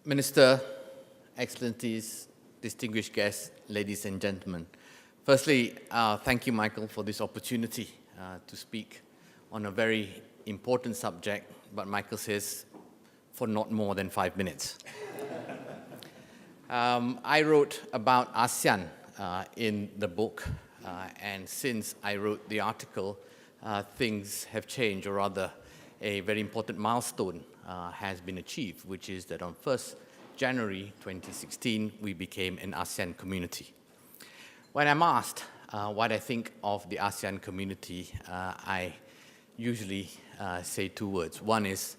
Minister, Excellencies, distinguished guests, ladies and gentlemen. Firstly, thank you, Michael, for this opportunity to speak on a very important subject, but Michael says for not more than 5 minutes. I wrote about ASEAN in the book, and since I wrote the article, things have changed, or rather, a very important milestone has been achieved, which is that on 1st January 2016, we became an ASEAN community. When I'm asked what I think of the ASEAN community, I usually say two words. One is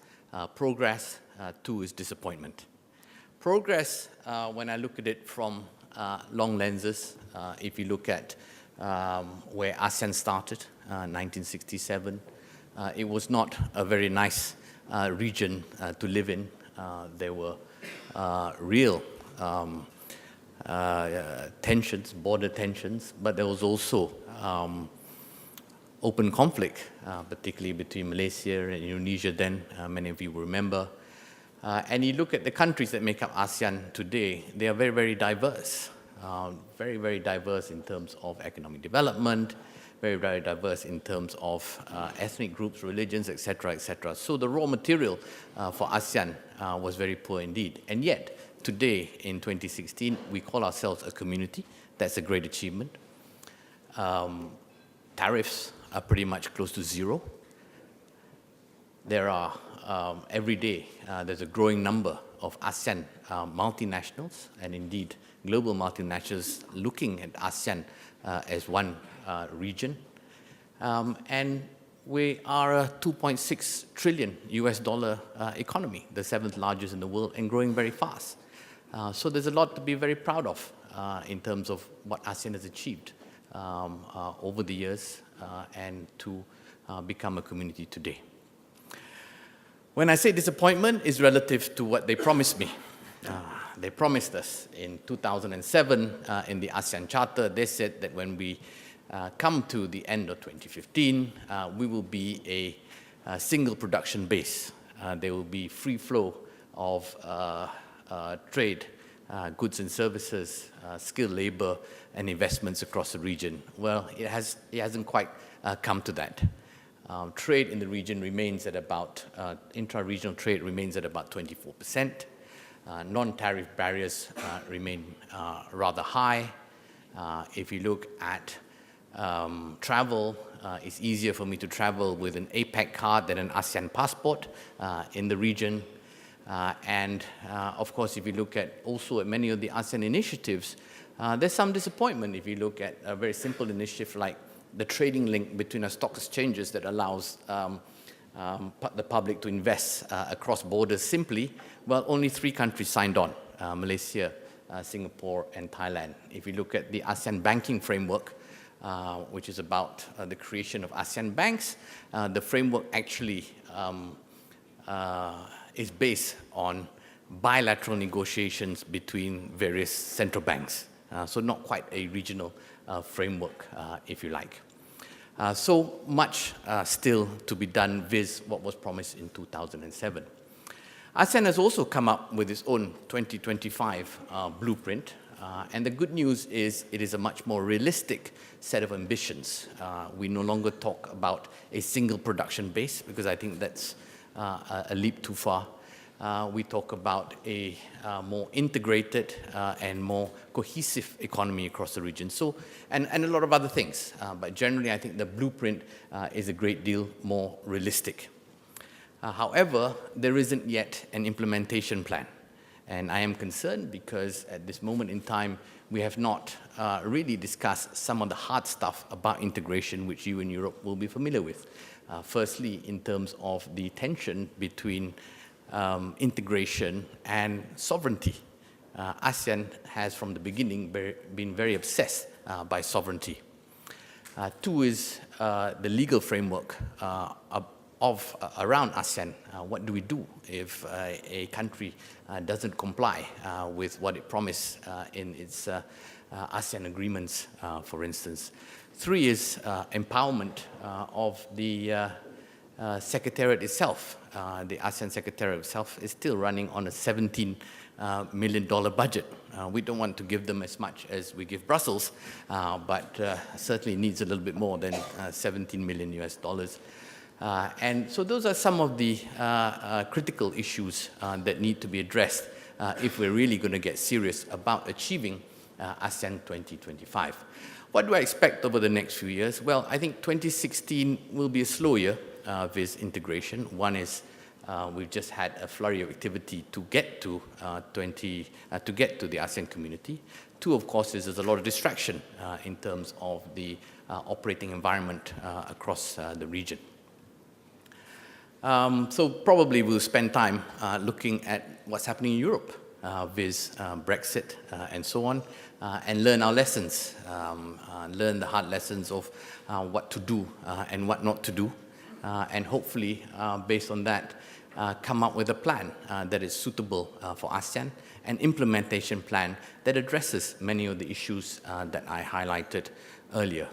progress, two is disappointment. Progress, when I look at it from long lenses, if you look at where ASEAN started, 1967, it was not a very nice region to live in. There were real tensions, border tensions, but there was also open conflict, particularly between Malaysia and Indonesia then, many of you will remember. And you look at the countries that make up ASEAN today, they are very, very diverse. Very, very diverse in terms of economic development, very, very diverse in terms of ethnic groups, religions, etc., etc. So the raw material for ASEAN was very poor indeed. And yet, today, in 2016, we call ourselves a community. That's a great achievement. Tariffs are pretty much close to zero. There are, every day, there's a growing number of ASEAN multinationals, and indeed global multinationals looking at ASEAN as one region. And we are a $2.6 trillion US economy, the 7th largest in the world, and growing very fast. So there's a lot to be very proud of in terms of what ASEAN has achieved over the years and to become a community today. When I say disappointment, it's relative to what they promised me. They promised us in 2007 in the ASEAN Charter. They said that when we come to the end of 2015, we will be a single production base. There will be free flow of trade, goods and services, skilled labor, and investments across the region. Well, it hasn't quite come to that. Trade in the region remains at about, intra-regional trade remains at about 24%. Non-tariff barriers remain rather high. If you look at travel, it's easier for me to travel with an APEC card than an ASEAN passport in the region. And of course, if you look at also at many of the ASEAN initiatives, there's some disappointment if you look at a very simple initiative like the trading link between our stock exchanges that allows the public to invest across borders simply. Well, only 3 countries signed on, Malaysia, Singapore, and Thailand. If you look at the ASEAN banking framework, which is about the creation of ASEAN banks, the framework actually is based on bilateral negotiations between various central banks. So not quite a regional framework, if you like. So much still to be done with what was promised in 2007. ASEAN has also come up with its own 2025 blueprint, and the good news is it is a much more realistic set of ambitions. We no longer talk about a single production base, because I think that's a leap too far. We talk about a more integrated and more cohesive economy across the region. So, and a lot of other things. But generally, I think the blueprint is a great deal more realistic. However, there isn't yet an implementation plan. And I am concerned because at this moment in time, we have not really discussed some of the hard stuff about integration, which you in Europe will be familiar with. Firstly, in terms of the tension between integration and sovereignty. ASEAN has, from the beginning, been very obsessed by sovereignty. 2 is the legal framework around ASEAN. What do we do if a country doesn't comply with what it promised in its ASEAN agreements, for instance? 3 is empowerment of the Secretariat itself, the ASEAN Secretariat itself, is still running on a $17 million budget. We don't want to give them as much as we give Brussels, but certainly needs a little bit more than $17 million US dollars. And so those are some of the critical issues that need to be addressed if we're really going to get serious about achieving ASEAN 2025. What do I expect over the next few years? Well, I think 2016 will be a slow year with integration. One is we've just had a flurry of activity to get to the ASEAN community. Two, of course, is there's a lot of distraction in terms of the operating environment across the region. So probably we'll spend time looking at what's happening in Europe with Brexit and so on, and learn our lessons, learn the hard lessons of what to do and what not to do, and hopefully, based on that, come up with a plan that is suitable for ASEAN, an implementation plan that addresses many of the issues that I highlighted earlier.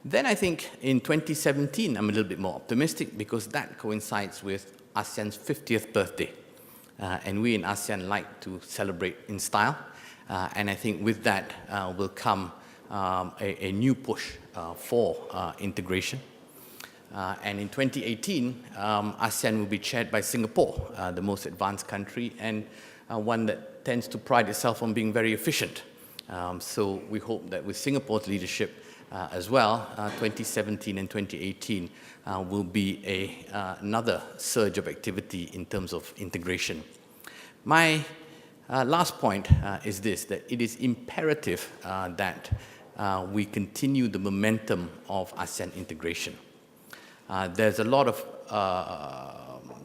Then I think in 2017, I'm a little bit more optimistic because that coincides with ASEAN's 50th birthday. And we in ASEAN like to celebrate in style. And I think with that will come a new push for integration. And in 2018, ASEAN will be chaired by Singapore, the most advanced country, and one that tends to pride itself on being very efficient. So we hope that with Singapore's leadership as well, 2017 and 2018 will be another surge of activity in terms of integration. My last point is this, that it is imperative that we continue the momentum of ASEAN integration. There's a lot of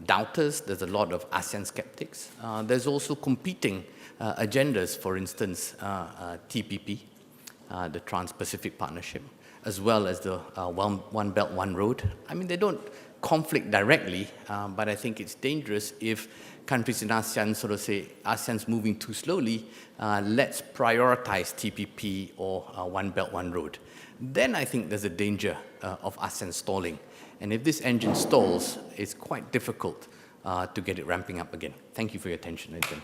doubters, there's a lot of ASEAN skeptics. There's also competing agendas, for instance, TPP, the Trans-Pacific Partnership, as well as the One Belt, One Road. I mean, they don't conflict directly, but I think it's dangerous if countries in ASEAN sort of say, ASEAN's moving too slowly, let's prioritize TPP or One Belt, One Road. Then I think there's a danger of ASEAN stalling. And if this engine stalls, it's quite difficult to get it ramping up again. Thank you for your attention, Adrian.